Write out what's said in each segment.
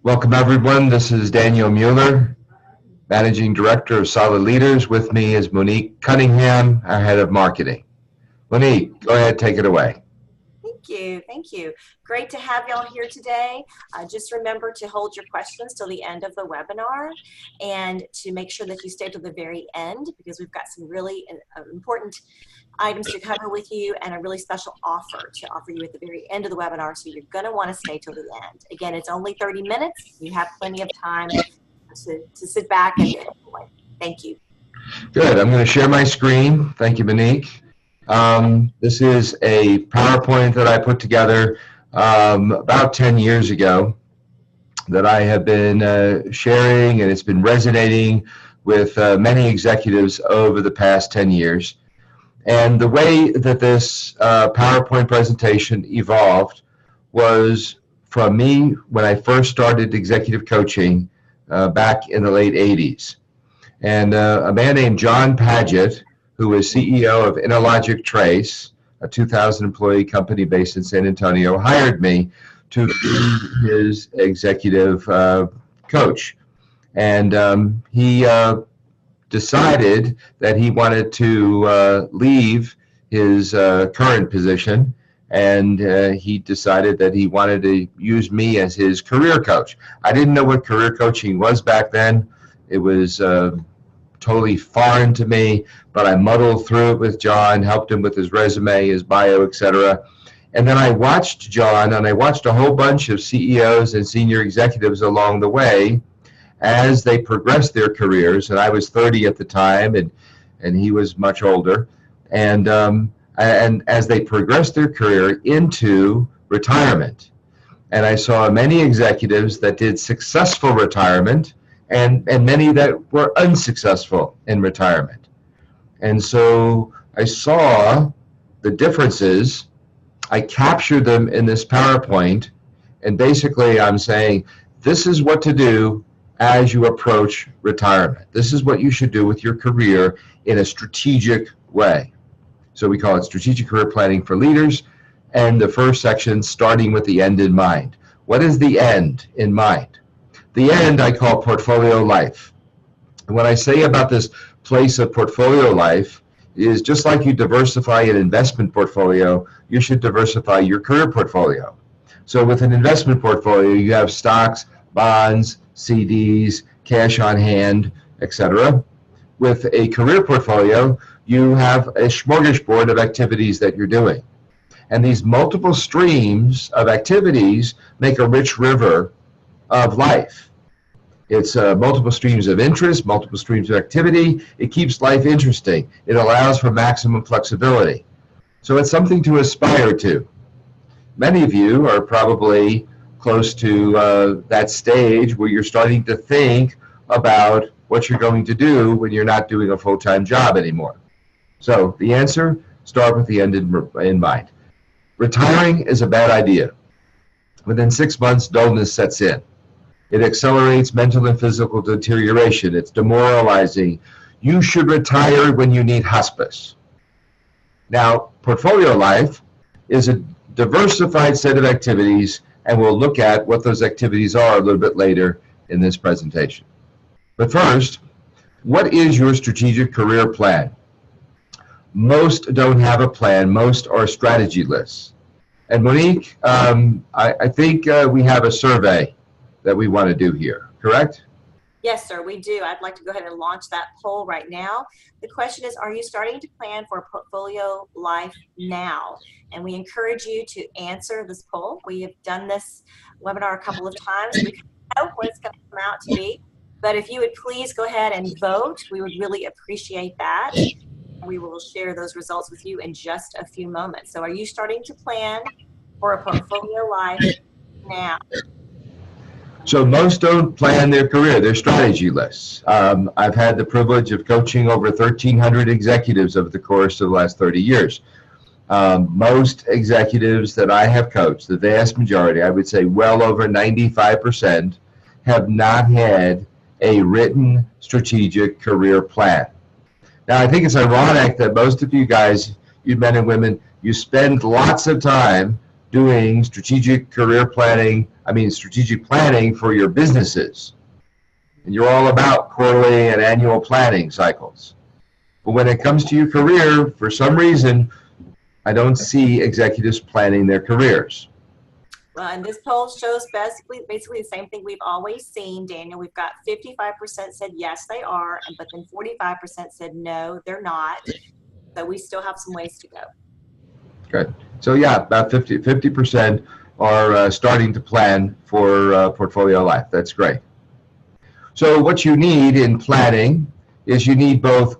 Welcome, everyone. This is Daniel Mueller, Managing Director of SOLIDleaders. With me is Monique Cunningham, our Head of Marketing. Monique, go ahead, take it away. Thank you. Thank you. Great to have y'all here today. Just remember to hold your questions till the end of the webinar and to make sure that you stay to the very end because we've got some really important items to cover with you and a really special offer to offer you at the very end of the webinar. So you're going to want to stay till the end. Again, it's only 30 minutes. You have plenty of time to sit back and enjoy. Thank you. Good. I'm going to share my screen. Thank you, Monique. This is a PowerPoint that I put together about 10 years ago that I have been sharing, and it's been resonating with many executives over the past 10 years. And the way that this PowerPoint presentation evolved was from me when I first started executive coaching back in the late 80s. And a man named John Padgett, who is CEO of Interlogic Trace, a 2,000-employee company based in San Antonio, hired me to be his executive coach. And he decided that he wanted to leave his current position, and he decided that he wanted to use me as his career coach. I didn't know what career coaching was back then. It was totally foreign to me, but I muddled through it with John, helped him with his resume, his bio, etc. And then I watched John, and I watched a whole bunch of CEOs and senior executives along the way as they progressed their careers. And I was 30 at the time, and he was much older. And as they progressed their career into retirement. And I saw many executives that did successful retirement, and many that were unsuccessful in retirement. And so I saw the differences. I captured them in this PowerPoint, and basically I'm saying, this is what to do as you approach retirement. This is what you should do with your career in a strategic way. So we call it Strategic Career Planning for Leaders, and the first section starting with the end in mind. What is the end in mind? The end I call portfolio life. And what I say about this place of portfolio life is just like you diversify an investment portfolio, you should diversify your career portfolio. So with an investment portfolio, you have stocks, bonds, CDs, cash on hand, etc. With a career portfolio, you have a smorgasbord of activities that you're doing. And these multiple streams of activities make a rich river of life. It's multiple streams of interest, multiple streams of activity. It keeps life interesting. It allows for maximum flexibility. So it's something to aspire to. Many of you are probably close to that stage where you're starting to think about what you're going to do when you're not doing a full-time job anymore. So the answer, start with the end in mind. Retiring is a bad idea. Within 6 months, dullness sets in. It accelerates mental and physical deterioration. It's demoralizing. You should retire when you need hospice. Now, portfolio life is a diversified set of activities, and we'll look at what those activities are a little bit later in this presentation. But first, what is your strategic career plan? Most don't have a plan. Most are strategy-less. And Monique, I think we have a survey that we want to do here, correct? Yes, sir, we do. I'd like to go ahead and launch that poll right now. The question is, are you starting to plan for portfolio life now? And we encourage you to answer this poll. We have done this webinar a couple of times. We don't know what it's going to come out to be. But if you would please go ahead and vote, we would really appreciate that. We will share those results with you in just a few moments. So are you starting to plan for a portfolio life now? So most don't plan their career. They're strategy-less. I've had the privilege of coaching over 1,300 executives over the course of the last 30 years. Most executives that I have coached, the vast majority, I would say well over 95%, have not had a written strategic career plan. Now, I think it's ironic that most of you guys, you men and women, you spend lots of time doing strategic planning for your businesses. And you're all about quarterly and annual planning cycles. But when it comes to your career, for some reason, I don't see executives planning their careers. Well, and this poll shows basically the same thing we've always seen, Daniel. We've got 55% said yes, they are, but then 45% said no, they're not. So we still have some ways to go. Good. So yeah, about 50% are starting to plan for portfolio life. That's great. So what you need in planning is you need both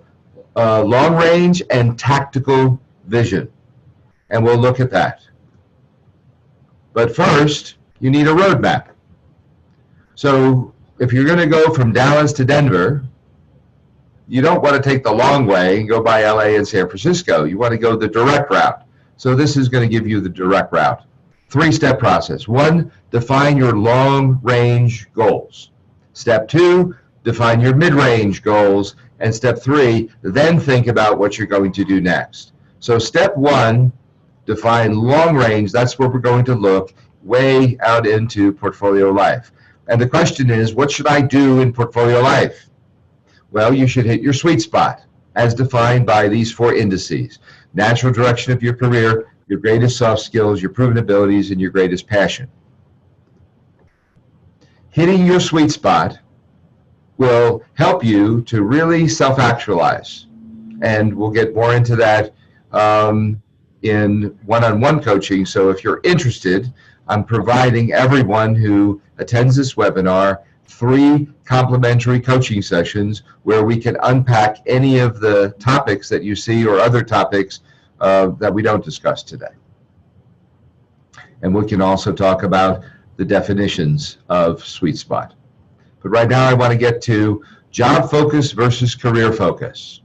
long range and tactical vision. And we'll look at that. But first, you need a roadmap. So if you're going to go from Dallas to Denver, you don't want to take the long way and go by LA and San Francisco. You want to go the direct route. So this is going to give you the direct route. 3-step process. 1, define your long-range goals. Step 2, define your mid-range goals. And step 3, then think about what you're going to do next. So step 1, define long range. That's where we're going to look way out into portfolio life. And the question is, what should I do in portfolio life? Well, you should hit your sweet spot as defined by these 4 indices. Natural direction of your career, your greatest soft skills, your proven abilities, and your greatest passion. Hitting your sweet spot will help you to really self-actualize. And we'll get more into that in one-on-one coaching. So if you're interested, I'm providing everyone who attends this webinar 3 complimentary coaching sessions where we can unpack any of the topics that you see or other topics that we don't discuss today. And we can also talk about the definitions of sweet spot. But right now I want to get to job focus versus career focus.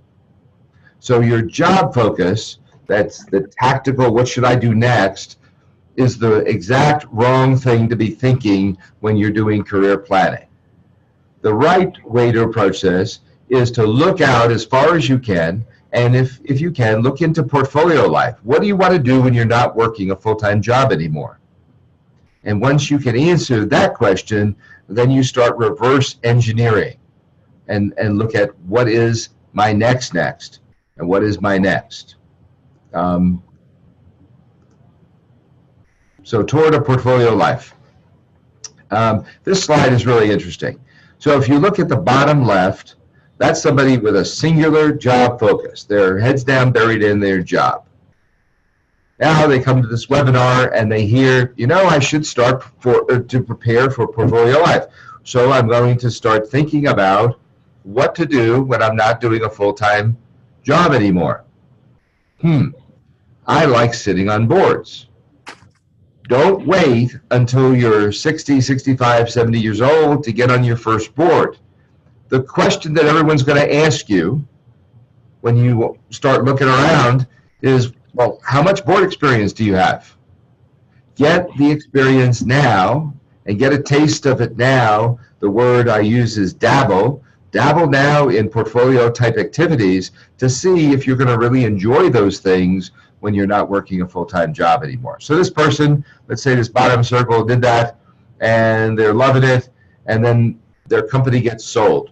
So your job focus, that's the tactical, what should I do next, is the exact wrong thing to be thinking when you're doing career planning. The right way to approach this is to look out as far as you can, and if you can, look into portfolio life. What do you want to do when you're not working a full-time job anymore? And once you can answer that question, then you start reverse engineering and look at what is my next, and what is my next. So toward a portfolio life. This slide is really interesting. So if you look at the bottom left, that's somebody with a singular job focus. Their heads down, buried in their job. Now they come to this webinar and they hear, I should start to prepare for portfolio life. So I'm going to start thinking about what to do when I'm not doing a full-time job anymore. I like sitting on boards. Don't wait until you're 60, 65, 70 years old to get on your first board. The question that everyone's going to ask you when you start looking around is, well, how much board experience do you have? Get the experience now and get a taste of it now. The word I use is dabble. Dabble now in portfolio type activities to see if you're going to really enjoy those things when you're not working a full-time job anymore. So this person, let's say this bottom circle, did that and they're loving it, and then their company gets sold.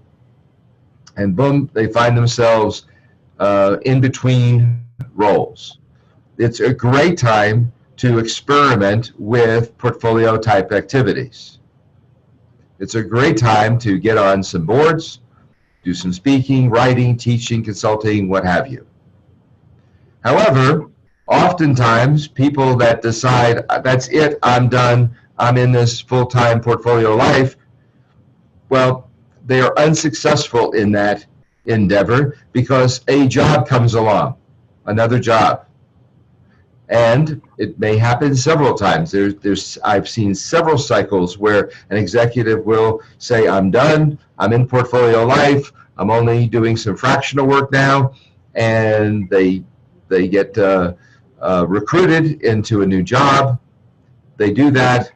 And boom, they find themselves in between roles. It's a great time to experiment with portfolio type activities. It's a great time to get on some boards, do some speaking, writing, teaching, consulting, what have you. However, oftentimes people that decide, that's it, I'm done, I'm in this full-time portfolio life, well, they are unsuccessful in that endeavor because a job comes along, another job. And it may happen several times. I've seen several cycles where an executive will say, I'm done, I'm in portfolio life, I'm only doing some fractional work now, and they get recruited into a new job. They do that.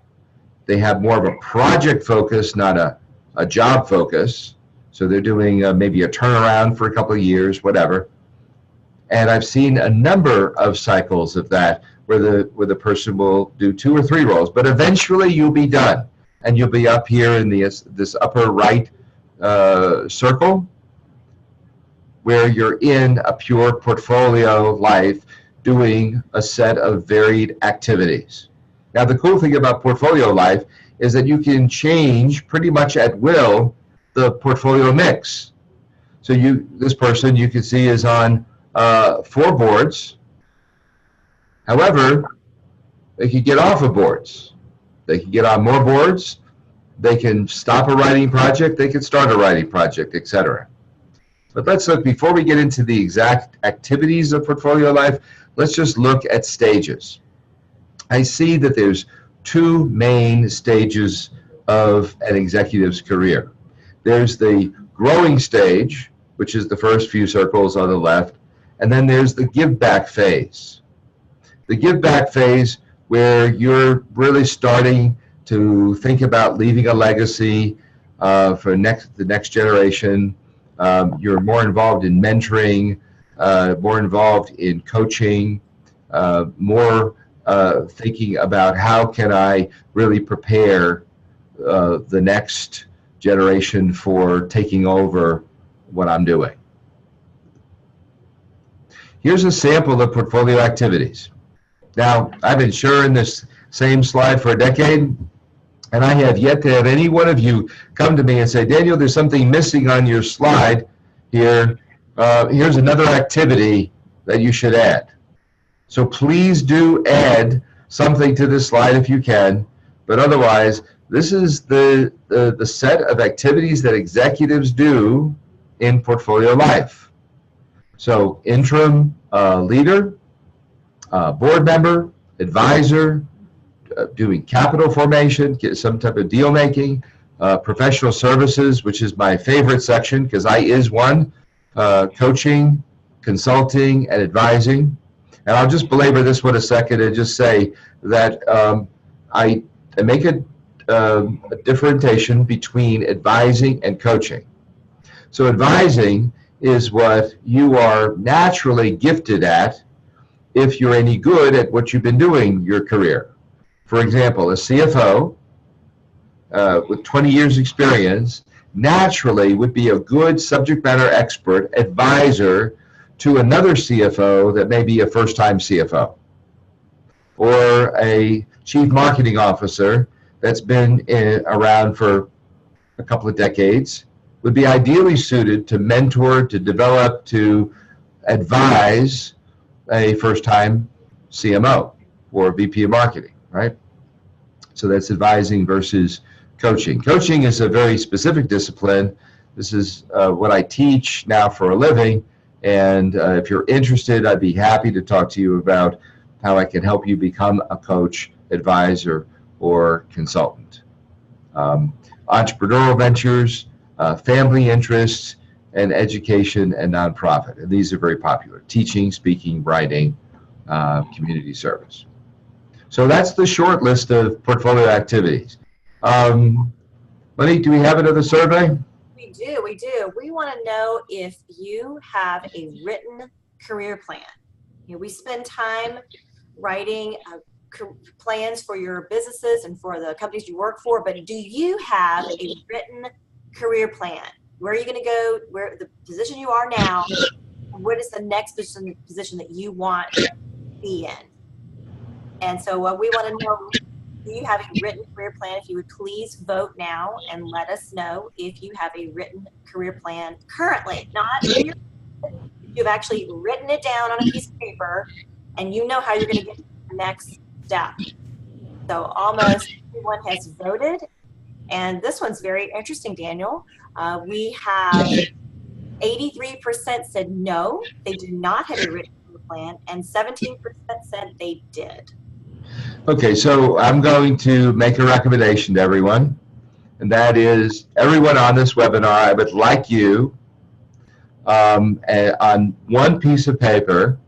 They have more of a project focus, not a job focus. So they're doing maybe a turnaround for a couple of years, whatever. And I've seen a number of cycles of that where the person will do 2 or 3 roles, but eventually you'll be done, and you'll be up here in this upper right circle, where you're in a pure portfolio life doing a set of varied activities. Now, the cool thing about portfolio life is that you can change pretty much at will the portfolio mix. So this person you can see is on 4 boards. However, they could get off of boards. They can get on more boards. They can stop a writing project. They can start a writing project, etc. But let's look, before we get into the exact activities of portfolio life, let's just look at stages. I see that there's 2 main stages of an executive's career. There's the growing stage, which is the first few circles on the left, and then there's the give back phase. The give back phase, where you're really starting to think about leaving a legacy for the next generation. You're more involved in mentoring, more involved in coaching, more thinking about how can I really prepare the next generation for taking over what I'm doing. Here's a sample of portfolio activities. Now, I've been sharing this same slide for a decade, and I have yet to have any one of you come to me and say, Daniel, there's something missing on your slide here. Here's another activity that you should add. So please do add something to this slide if you can, but otherwise, this is the set of activities that executives do in portfolio life. So interim leader, board member, advisor, doing capital formation, some type of deal making, professional services, which is my favorite section because I is one, coaching, consulting, and advising. And I'll just belabor this one a second and just say that I make a differentiation between advising and coaching. So advising is what you are naturally gifted at if you're any good at what you've been doing your career. For example, a CFO with 20 years experience naturally would be a good subject matter expert advisor to another CFO that may be a first-time CFO, or a chief marketing officer that's been around for a couple of decades, would be ideally suited to mentor, to develop, to advise a first-time CMO or VP of marketing, right? So that's advising versus coaching. Coaching is a very specific discipline. This is what I teach now for a living, and if you're interested, I'd be happy to talk to you about how I can help you become a coach, advisor, or consultant. Entrepreneurial ventures, family interests, and education and nonprofit. And these are very popular. Teaching, speaking, writing, community service. So that's the short list of portfolio activities. Monique, do we have another survey? We do. We want to know if you have a written career plan. You know, we spend time writing plans for your businesses and for the companies you work for, but do you have a written career plan? Where are you going to go? Where the position you are now? What is the next position that you want to be in? And so what we want to know, do you have a written career plan? If you would please vote now and let us know if you have a written career plan currently, not if you've actually written it down on a piece of paper and you know how you're going to get to the next step. So almost everyone has voted, and this one's very interesting, Daniel. We have 83% said no, they do not have a written career plan, and 17% said they did. Okay, so I'm going to make a recommendation to everyone, and that is everyone on this webinar, I would like you on one piece of paper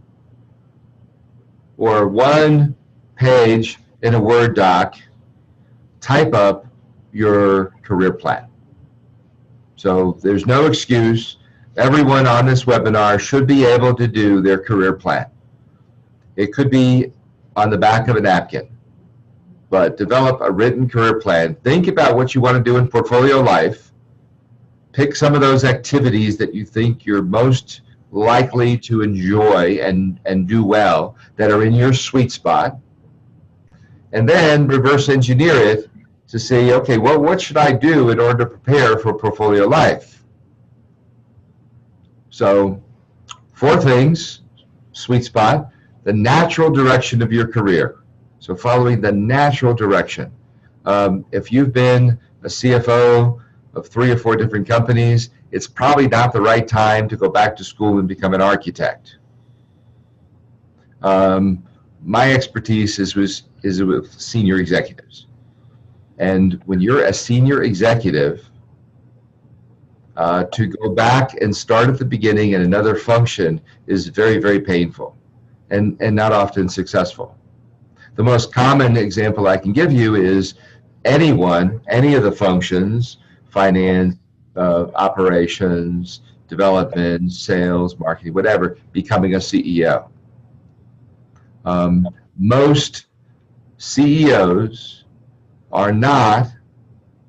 or one page in a Word doc, type up your career plan. So there's no excuse. Everyone on this webinar should be able to do their career plan. It could be on the back of a napkin, but develop a written career plan. Think about what you want to do in portfolio life. Pick some of those activities that you think you're most likely to enjoy and do well, that are in your sweet spot, and then reverse engineer it to say, okay, well, what should I do in order to prepare for portfolio life? So 4 things: sweet spot, the natural direction of your career. So following the natural direction. If you've been a CFO of 3 or 4 different companies, it's probably not the right time to go back to school and become an architect. My expertise is with senior executives. And when you're a senior executive, to go back and start at the beginning in another function is very, very painful and not often successful. The most common example I can give you is any of the functions, finance, operations, development, sales, marketing, whatever, becoming a CEO. Most CEOs are not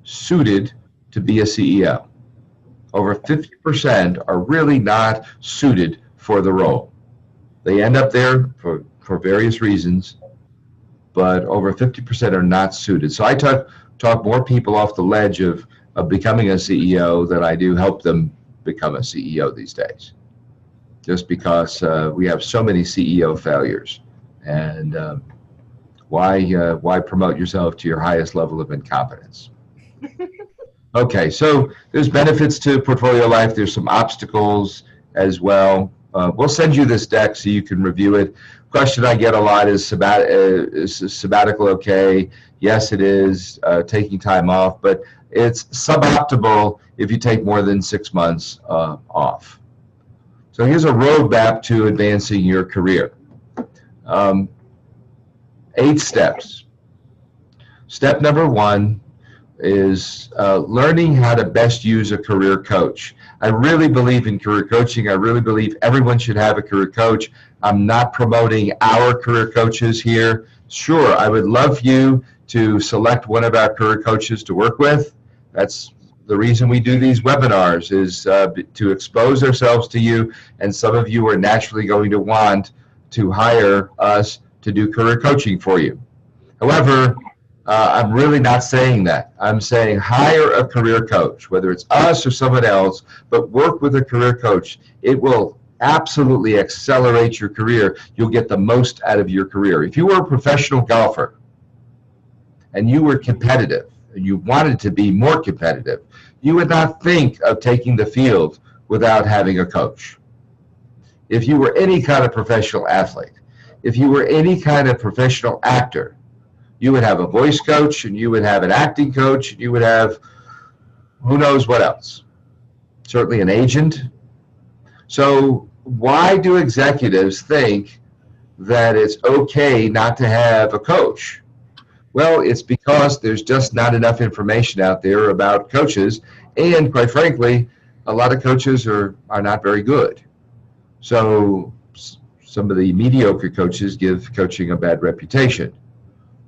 suited to be a CEO. Over 50% are really not suited for the role. They end up there for various reasons, but over 50% are not suited. So I talk more people off the ledge of becoming a CEO than I do help them become a CEO these days, just because we have so many CEO failures. And why promote yourself to your highest level of incompetence? Okay, so there's benefits to portfolio life. There's some obstacles as well. We'll send you this deck so you can review it. Question I get a lot is sabbatical okay? Yes, it is, taking time off, but it's suboptimal if you take more than 6 months off. So here's a roadmap to advancing your career. 8 steps. Step number 1 is learning how to best use a career coach. I really believe in career coaching. I really believe everyone should have a career coach. I'm not promoting our career coaches here. Sure, I would love you to select one of our career coaches to work with. That's the reason we do these webinars, is to expose ourselves to you, and some of you are naturally going to want to hire us to do career coaching for you. However, I'm really not saying that. I'm saying hire a career coach, whether it's us or someone else, but work with a career coach. It will absolutely accelerate your career. You'll get the most out of your career. If you were a professional golfer and you were competitive and you wanted to be more competitive, you would not think of taking the field without having a coach. If you were any kind of professional athlete, if you were any kind of professional actor, you would have a voice coach, and you would have an acting coach, and you would have who knows what else. Certainly an agent. So why do executives think that it's okay not to have a coach? Well, it's because there's just not enough information out there about coaches, and quite frankly, a lot of coaches are not very good. So some of the mediocre coaches give coaching a bad reputation.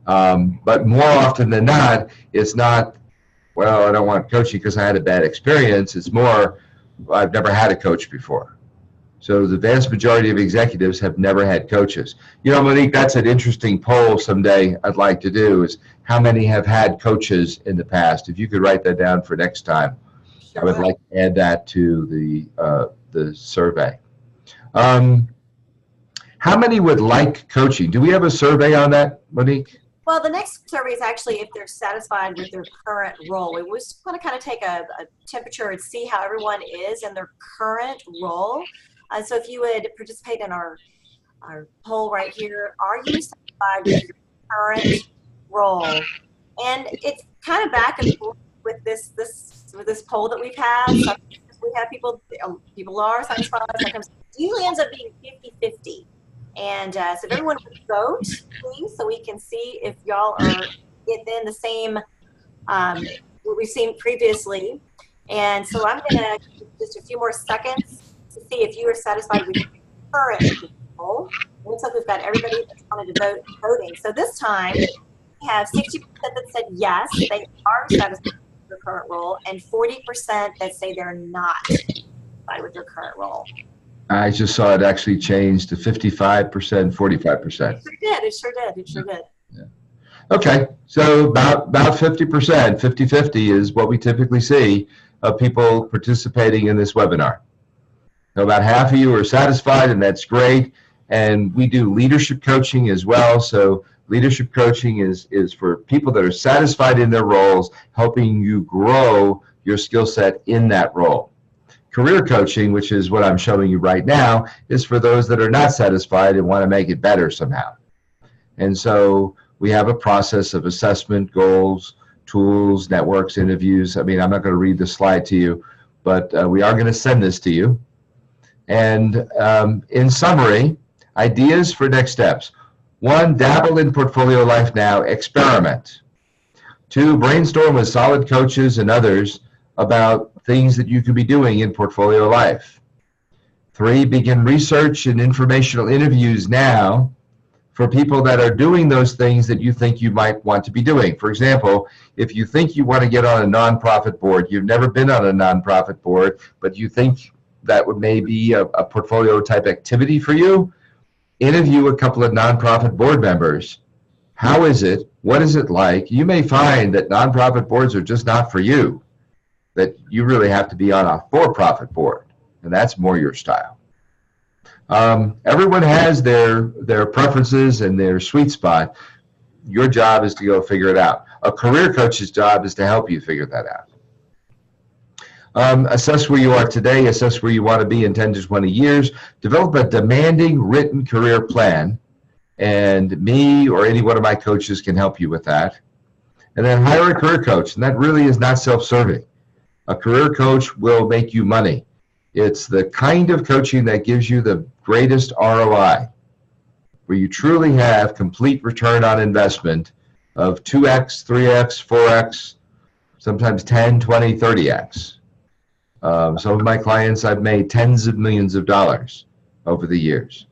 But more often than not, it's not, well, I don't want coaching because I had a bad experience. It's more, I've never had a coach before. So the vast majority of executives have never had coaches. You know, Monique, that's an interesting poll someday I'd like to do, is how many have had coaches in the past? If you could write that down for next time. Sure. I would like to add that to the survey. How many would like coaching? Do we have a survey on that, Monique? Well, the next survey is actually if they're satisfied with their current role. We just want to kind of take a temperature and see how everyone is in their current role. So if you would participate in our poll right here, are you satisfied with your current role? And it's kind of back and forth with this poll that we've had. Sometimes we have people are satisfied, sometimes it usually ends up being 50-50. And so if everyone would vote, please, so we can see if y'all are within the same what we've seen previously. And so I'm going to just a few more seconds to see if you are satisfied with your current role. Looks like we've got everybody that's wanted to vote voting. So this time, we have 60% that said yes, they are satisfied with their current role, and 40% that say they're not satisfied with their current role. I just saw it actually change to 55%, 45%. It sure did. Yeah. Okay, so about 50%, 50-50 is what we typically see of people participating in this webinar. So about half of you are satisfied, and that's great. And we do leadership coaching as well. So leadership coaching is for people that are satisfied in their roles, helping you grow your skill set in that role. Career coaching, which is what I'm showing you right now, is for those that are not satisfied and want to make it better somehow. And so we have a process of assessment, goals, tools, networks, interviews. I mean, I'm not going to read the slide to you, but we are going to send this to you. And in summary, ideas for next steps. 1, dabble in portfolio life now, experiment. 2, brainstorm with solid coaches and others about things that you could be doing in portfolio life. 3, begin research and informational interviews now for people that are doing those things that you think you might want to be doing. For example, if you think you want to get on a nonprofit board, you've never been on a nonprofit board, but you think that would maybe a portfolio type activity for you, interview a couple of nonprofit board members. How is it? What is it like? You may find that nonprofit boards are just not for you, that you really have to be on a for-profit board, and that's more your style. Everyone has their preferences and their sweet spot. Your job is to go figure it out. A career coach's job is to help you figure that out. Assess where you are today, assess where you want to be in 10 to 20 years, develop a demanding written career plan, and me or any one of my coaches can help you with that. And then hire a career coach, and that really is not self-serving. A career coach will make you money. It's the kind of coaching that gives you the greatest ROI, where you truly have complete return on investment of 2x, 3x, 4x, sometimes 10, 20, 30x. Some of my clients, I've made tens of millions of dollars over the years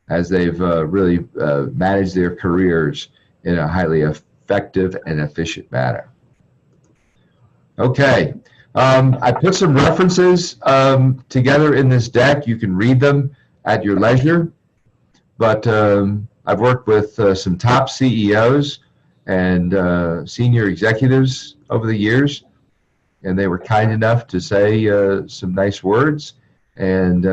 as they've really managed their careers in a highly effective and efficient manner. Okay. I put some references together in this deck. You can read them at your leisure, but I've worked with some top CEOs and senior executives over the years, and they were kind enough to say some nice words, and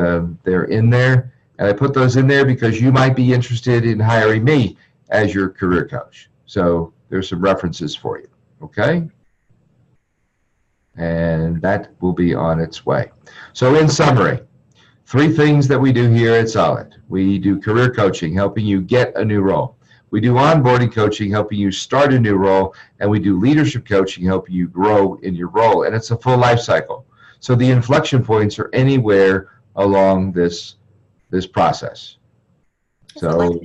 they're in there. And I put those in there because you might be interested in hiring me as your career coach. So there's some references for you, okay? And that will be on its way. So in summary, 3 things that we do here at Solid. We do career coaching, helping you get a new role. We do onboarding coaching, helping you start a new role. And we do leadership coaching, helping you grow in your role. And it's a full life cycle. So the inflection points are anywhere along this process. So,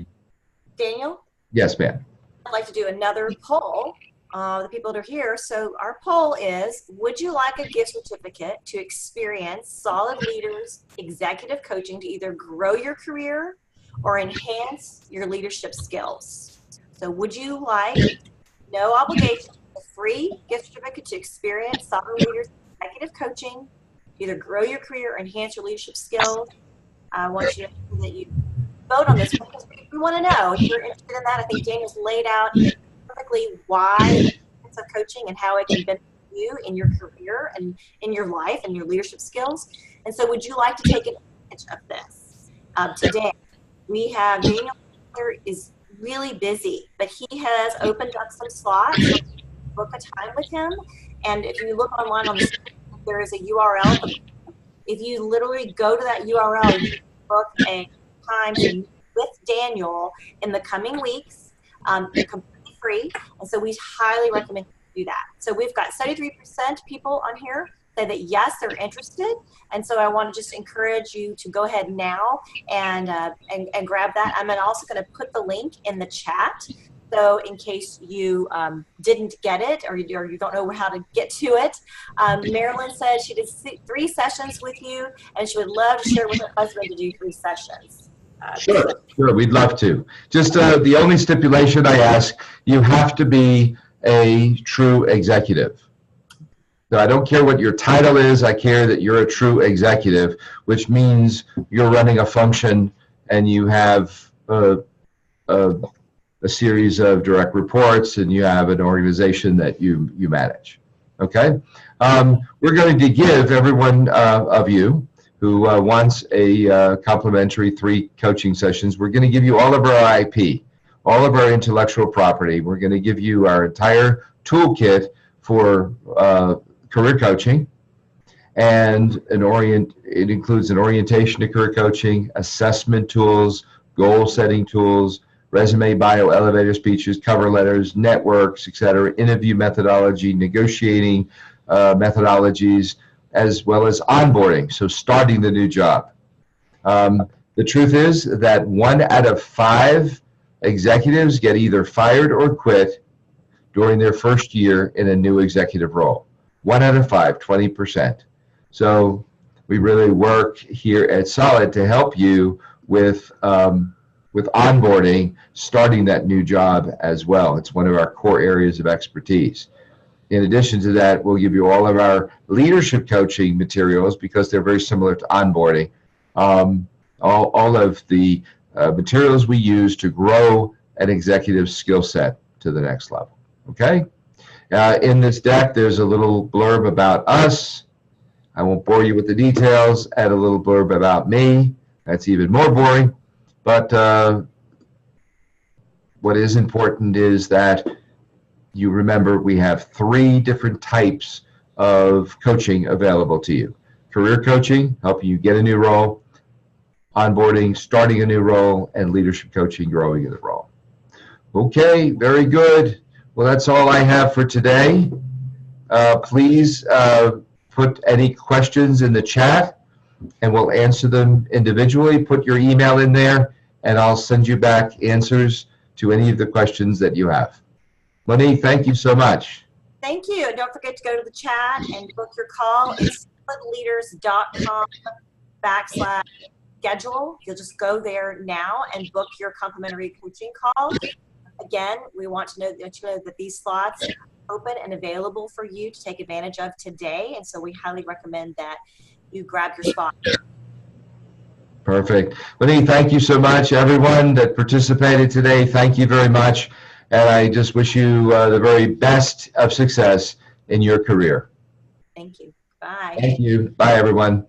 Daniel? Yes, ma'am. I'd like to do another poll. The people that are here. So our poll is, would you like a gift certificate to experience Solid Leaders executive coaching to either grow your career or enhance your leadership skills? So would you like, no obligation, a free gift certificate to experience Solid Leaders executive coaching, either grow your career or enhance your leadership skills? I want you to know that you vote on this because we want to know if you're interested in that. I think Daniel's laid out perfectly why it's a coaching and how it can benefit you in your career and in your life and your leadership skills. And so would you like to take advantage of this? Today, we have Daniel Mueller is really busy, but he has opened up some slots. So book a time with him. And if you look online on the screen, there is a URL. If you literally go to that URL, you can book a time to meet with Daniel in the coming weeks. Completely free, and so we highly recommend you do that. So we've got 73% people on here say that yes, they're interested, and so I want to just encourage you to go ahead now and grab that. I'm also going to put the link in the chat, so in case you didn't get it or you don't know how to get to it. Marilyn said she did 3 sessions with you, and she would love to share with her husband to do 3 sessions. Sure, we'd love to. Just the only stipulation I ask, you have to be a true executive. So I don't care what your title is, I care that you're a true executive, which means you're running a function and you have a series of direct reports and you have an organization that you manage. Okay? We're going to give everyone of you who wants a complimentary 3 coaching sessions, we're going to give you all of our IP, all of our intellectual property. We're going to give you our entire toolkit for career coaching, and it includes an orientation to career coaching, assessment tools, goal setting tools, resume, bio, elevator speeches, cover letters, networks, etc., interview methodology, negotiating methodologies, as well as onboarding, so starting the new job. The truth is that 1 out of 5 executives get either fired or quit during their first year in a new executive role. 1 out of 5, 20%. So we really work here at Solid to help you with onboarding, starting that new job as well. It's one of our core areas of expertise. In addition to that, we'll give you all of our leadership coaching materials because they're very similar to onboarding. All of the materials we use to grow an executive skill set to the next level. Okay? In this deck, there's a little blurb about us. I won't bore you with the details. Add a little blurb about me. That's even more boring. But what is important is that you remember we have 3 different types of coaching available to you. Career coaching, helping you get a new role, onboarding, starting a new role, and leadership coaching, growing in the role. Okay, very good. Well, that's all I have for today. Please put any questions in the chat, and we'll answer them individually. Put your email in there, and I'll send you back answers to any of the questions that you have. Monique, thank you so much. Thank you. And don't forget to go to the chat and book your call. It's solidleaders.com/schedule. You'll just go there now and book your complimentary coaching call. Again, we want to know that these slots are open and available for you to take advantage of today. And so we highly recommend that you grab your spot. Perfect. Monique, thank you so much. Everyone that participated today, thank you very much. And I just wish you the very best of success in your career. Thank you. Bye. Thank you. Bye, everyone.